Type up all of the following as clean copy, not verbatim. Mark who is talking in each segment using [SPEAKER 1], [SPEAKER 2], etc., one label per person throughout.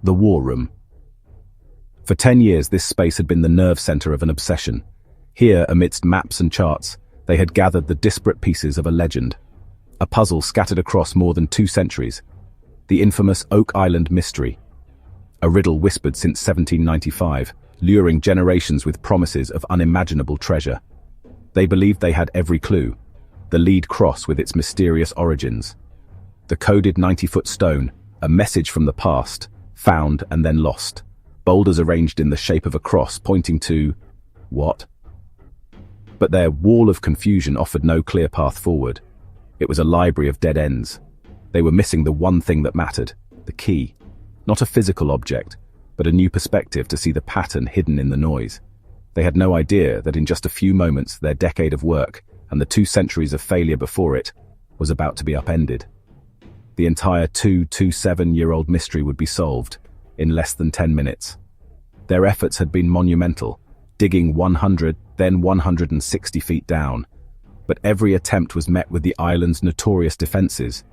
[SPEAKER 1] The War Room. For 10 years this space had been the nerve center of an obsession. Here, amidst maps and charts, they had gathered the disparate pieces of a legend. A puzzle scattered across more than 2 centuries. The infamous Oak Island mystery. A riddle whispered since 1795, luring generations with promises of unimaginable treasure. They believed they had every clue. The lead cross with its mysterious origins. The coded 90-foot stone, a message from the past, found and then lost. Boulders arranged in the shape of a cross pointing to... what? But their wall of confusion offered no clear path forward. It was a library of dead ends. They were missing the one thing that mattered, the key. Not a physical object, but a new perspective to see the pattern hidden in the noise. They had no idea that in just a few moments their decade of work, and the 2 centuries of failure before it, was about to be upended. The entire 227-year-old mystery would be solved in less than 10 minutes. Their efforts had been monumental, digging 100, then 160 feet down. But every attempt was met with the island's notorious defenses,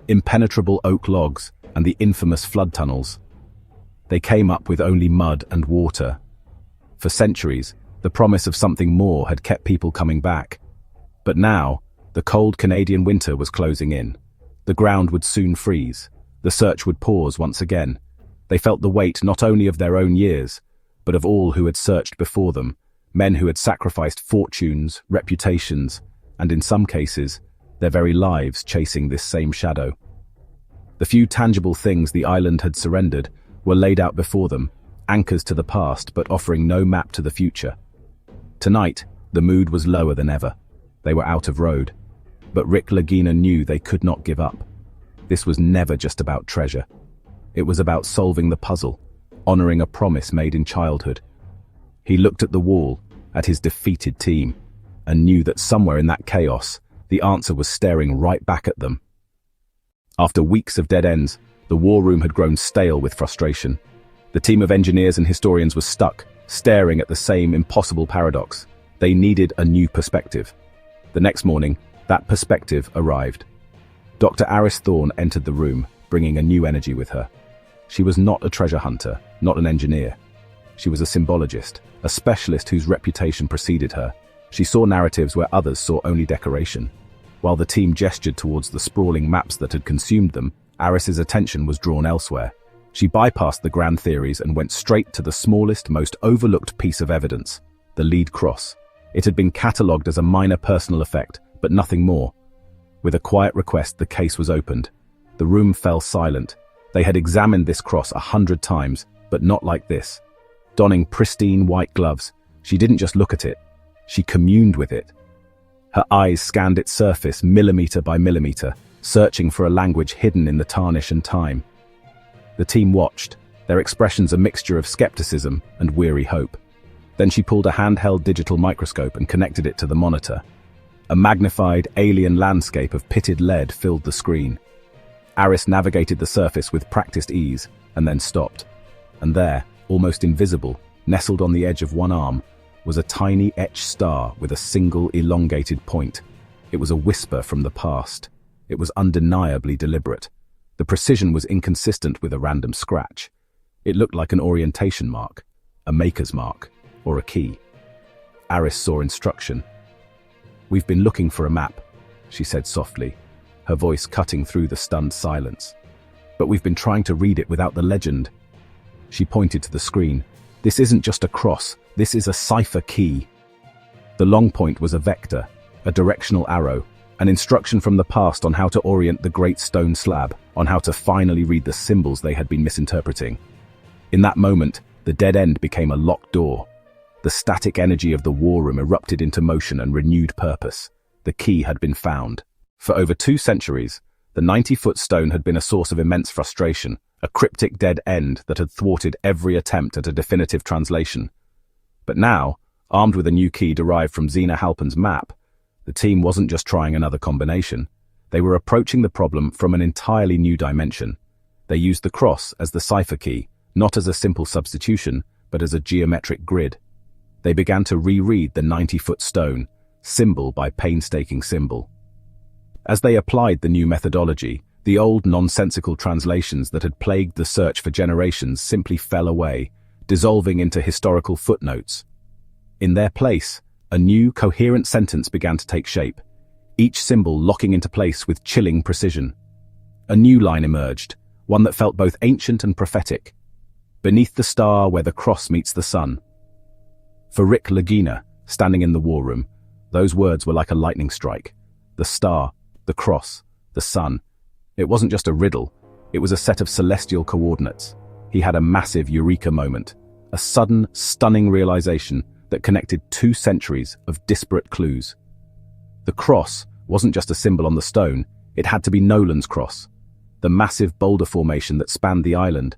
[SPEAKER 1] impenetrable oak logs and the infamous flood tunnels. They came up with only mud and water. For centuries, the promise of something more had kept people coming back. But now, the cold Canadian winter was closing in. The ground would soon freeze. The search would pause once again. They felt the weight not only of their own years, but of all who had searched before them, men who had sacrificed fortunes, reputations, and in some cases, their very lives chasing this same shadow. The few tangible things the island had surrendered were laid out before them, anchors to the past but offering no map to the future. Tonight, the mood was lower than ever. They were out of road. But Rick Lagina knew they could not give up. This was never just about treasure. It was about solving the puzzle, honoring a promise made in childhood. He looked at the wall, at his defeated team, and knew that somewhere in that chaos, the answer was staring right back at them. After weeks of dead ends, the war room had grown stale with frustration. The team of engineers and historians was stuck, staring at the same impossible paradox. They needed a new perspective. The next morning, that perspective arrived. Dr. Aris Thorne entered the room, bringing a new energy with her. She was not a treasure hunter, not an engineer. She was a symbologist, a specialist whose reputation preceded her. She saw narratives where others saw only decoration. While the team gestured towards the sprawling maps that had consumed them, Aris's attention was drawn elsewhere. She bypassed the grand theories and went straight to the smallest, most overlooked piece of evidence, the lead cross. It had been catalogued as a minor personal effect, but nothing more. With a quiet request, the case was opened. The room fell silent. They had examined this cross 100 times, but not like this. Donning pristine white gloves, she didn't just look at it, she communed with it. Her eyes scanned its surface millimeter by millimeter, searching for a language hidden in the tarnish and time. The team watched, their expressions a mixture of skepticism and weary hope. Then she pulled a handheld digital microscope and connected it to the monitor. A magnified, alien landscape of pitted lead filled the screen. Aris navigated the surface with practiced ease, and then stopped. And there, almost invisible, nestled on the edge of one arm, was a tiny etched star with a single elongated point. It was a whisper from the past. It was undeniably deliberate. The precision was inconsistent with a random scratch. It looked like an orientation mark, a maker's mark, or a key. Aris saw instruction. "We've been looking for a map," she said softly, her voice cutting through the stunned silence. "But we've been trying to read it without the legend." She pointed to the screen. "This isn't just a cross, this is a cipher key." The long point was a vector, a directional arrow, an instruction from the past on how to orient the great stone slab, on how to finally read the symbols they had been misinterpreting. In that moment, the dead end became a locked door. The static energy of the war room erupted into motion and renewed purpose. The key had been found. For over 2 centuries, the 90-foot stone had been a source of immense frustration, a cryptic dead end that had thwarted every attempt at a definitive translation. But now, armed with a new key derived from Zena Halpin's map, the team wasn't just trying another combination. They were approaching the problem from an entirely new dimension. They used the cross as the cipher key, not as a simple substitution, but as a geometric grid. They began to reread the 90-foot stone, symbol by painstaking symbol. As they applied the new methodology, The old nonsensical translations that had plagued the search for generations simply fell away, dissolving into historical footnotes. In their place, a new, coherent sentence began to take shape, each symbol locking into place with chilling precision. A new line emerged, one that felt both ancient and prophetic. Beneath the star where the cross meets the sun. For Rick Lagina, standing in the war room, those words were like a lightning strike. The star, the cross, the sun. It wasn't just a riddle, it was a set of celestial coordinates. He had a massive eureka moment, a sudden, stunning realization that connected 2 centuries of disparate clues. The cross wasn't just a symbol on the stone, it had to be Nolan's cross, the massive boulder formation that spanned the island.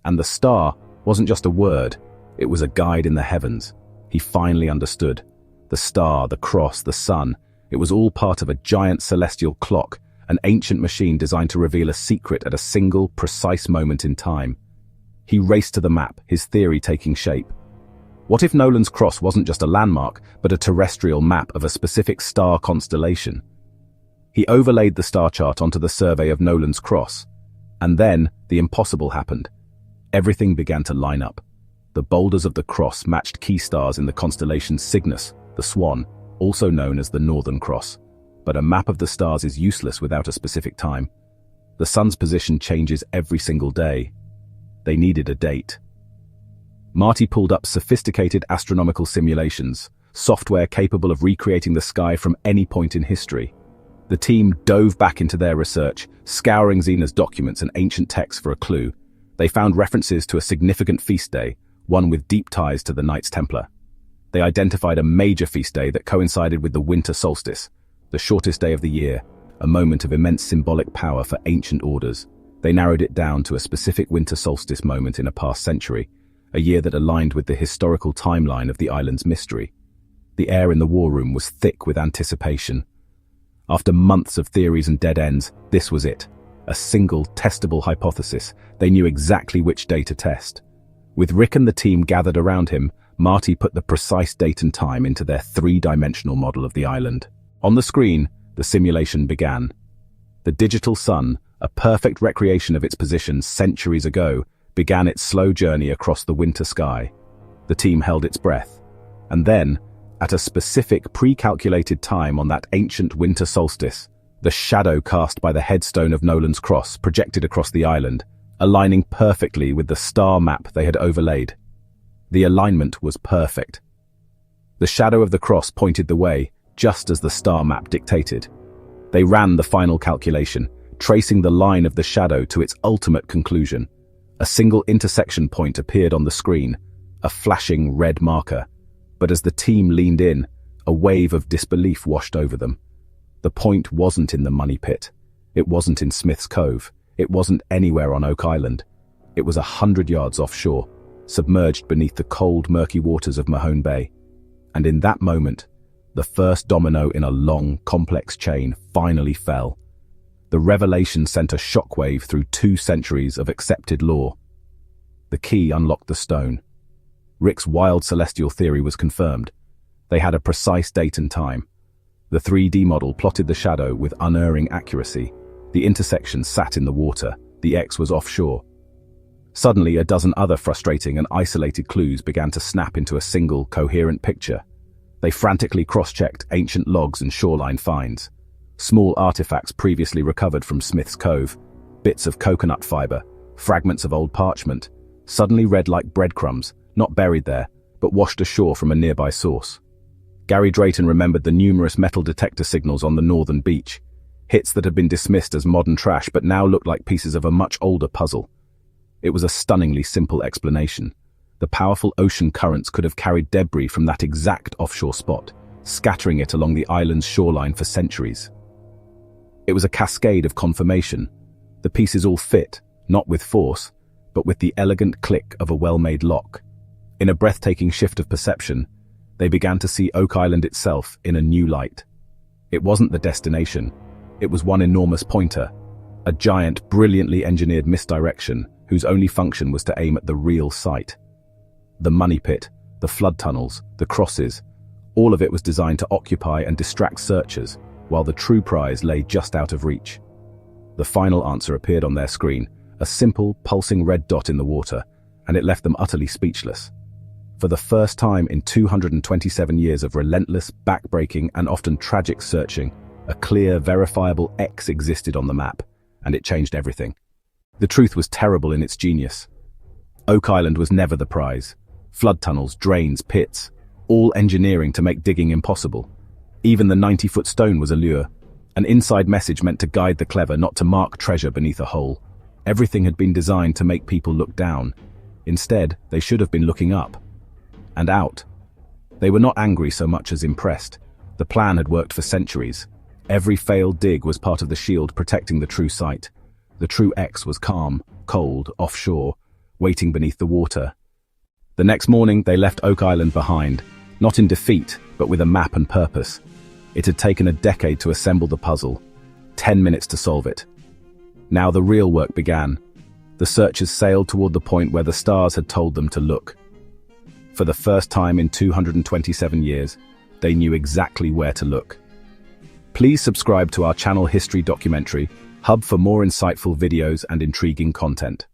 [SPEAKER 1] And the star wasn't just a word, it was a guide in the heavens. He finally understood. The star, the cross, the sun, it was all part of a giant celestial clock, an ancient machine designed to reveal a secret at a single, precise moment in time. He raced to the map, his theory taking shape. What if Nolan's cross wasn't just a landmark, but a terrestrial map of a specific star constellation? He overlaid the star chart onto the survey of Nolan's cross. And then, the impossible happened. Everything began to line up. The boulders of the cross matched key stars in the constellation Cygnus, the Swan, also known as the Northern Cross. But a map of the stars is useless without a specific time. The sun's position changes every single day. They needed a date. Marty pulled up sophisticated astronomical simulations, software capable of recreating the sky from any point in history. The team dove back into their research, scouring Xena's documents and ancient texts for a clue. They found references to a significant feast day, one with deep ties to the Knights Templar. They identified a major feast day that coincided with the winter solstice, the shortest day of the year, a moment of immense symbolic power for ancient orders. They narrowed it down to a specific winter solstice moment in a past century, a year that aligned with the historical timeline of the island's mystery. The air in the war room was thick with anticipation. After months of theories and dead ends, this was it. A single, testable hypothesis. They knew exactly which day to test. With Rick and the team gathered around him, Marty put the precise date and time into their 3-dimensional model of the island. On the screen, the simulation began. The digital sun, a perfect recreation of its position centuries ago, began its slow journey across the winter sky. The team held its breath. And then, at a specific pre-calculated time on that ancient winter solstice, the shadow cast by the headstone of Nolan's cross projected across the island, aligning perfectly with the star map they had overlaid. The alignment was perfect. The shadow of the cross pointed the way, just as the star map dictated. They ran the final calculation, tracing the line of the shadow to its ultimate conclusion. A single intersection point appeared on the screen, a flashing red marker. But as the team leaned in, a wave of disbelief washed over them. The point wasn't in the money pit. It wasn't in Smith's Cove. It wasn't anywhere on Oak Island. It was 100 yards offshore, submerged beneath the cold, murky waters of Mahone Bay. And in that moment, the first domino in a long, complex chain finally fell. The revelation sent a shockwave through 2 centuries of accepted lore. The key unlocked the stone. Rick's wild celestial theory was confirmed. They had a precise date and time. The 3D model plotted the shadow with unerring accuracy. The intersection sat in the water. The X was offshore. Suddenly, a dozen other frustrating and isolated clues began to snap into a single, coherent picture. They frantically cross-checked ancient logs and shoreline finds. Small artifacts previously recovered from Smith's Cove, bits of coconut fiber, fragments of old parchment, suddenly read like breadcrumbs, not buried there, but washed ashore from a nearby source. Gary Drayton remembered the numerous metal detector signals on the northern beach, hits that had been dismissed as modern trash but now looked like pieces of a much older puzzle. It was a stunningly simple explanation. The powerful ocean currents could have carried debris from that exact offshore spot, scattering it along the island's shoreline for centuries. It was a cascade of confirmation. The pieces all fit, not with force, but with the elegant click of a well-made lock. In a breathtaking shift of perception, they began to see Oak Island itself in a new light. It wasn't the destination. It was one enormous pointer, a giant, brilliantly engineered misdirection whose only function was to aim at the real site. The money pit, the flood tunnels, the crosses, all of it was designed to occupy and distract searchers, while the true prize lay just out of reach. The final answer appeared on their screen, a simple, pulsing red dot in the water, and it left them utterly speechless. For the first time in 227 years of relentless, back-breaking, and often tragic searching, a clear, verifiable X existed on the map, and it changed everything. The truth was terrible in its genius. Oak Island was never the prize. Flood tunnels, drains, pits, all engineering to make digging impossible. Even the 90-foot stone was a lure, an inside message meant to guide the clever, not to mark treasure beneath a hole. Everything had been designed to make people look down. Instead, they should have been looking up. And out. They were not angry so much as impressed. The plan had worked for centuries. Every failed dig was part of the shield protecting the true site. The true X was calm, cold, offshore, waiting beneath the water. The next morning, they left Oak Island behind, not in defeat, but with a map and purpose. It had taken a decade to assemble the puzzle, 10 minutes to solve it. Now the real work began. The searchers sailed toward the point where the stars had told them to look. For the first time in 227 years, they knew exactly where to look. Please subscribe to our channel History Documentary, hub for more insightful videos and intriguing content.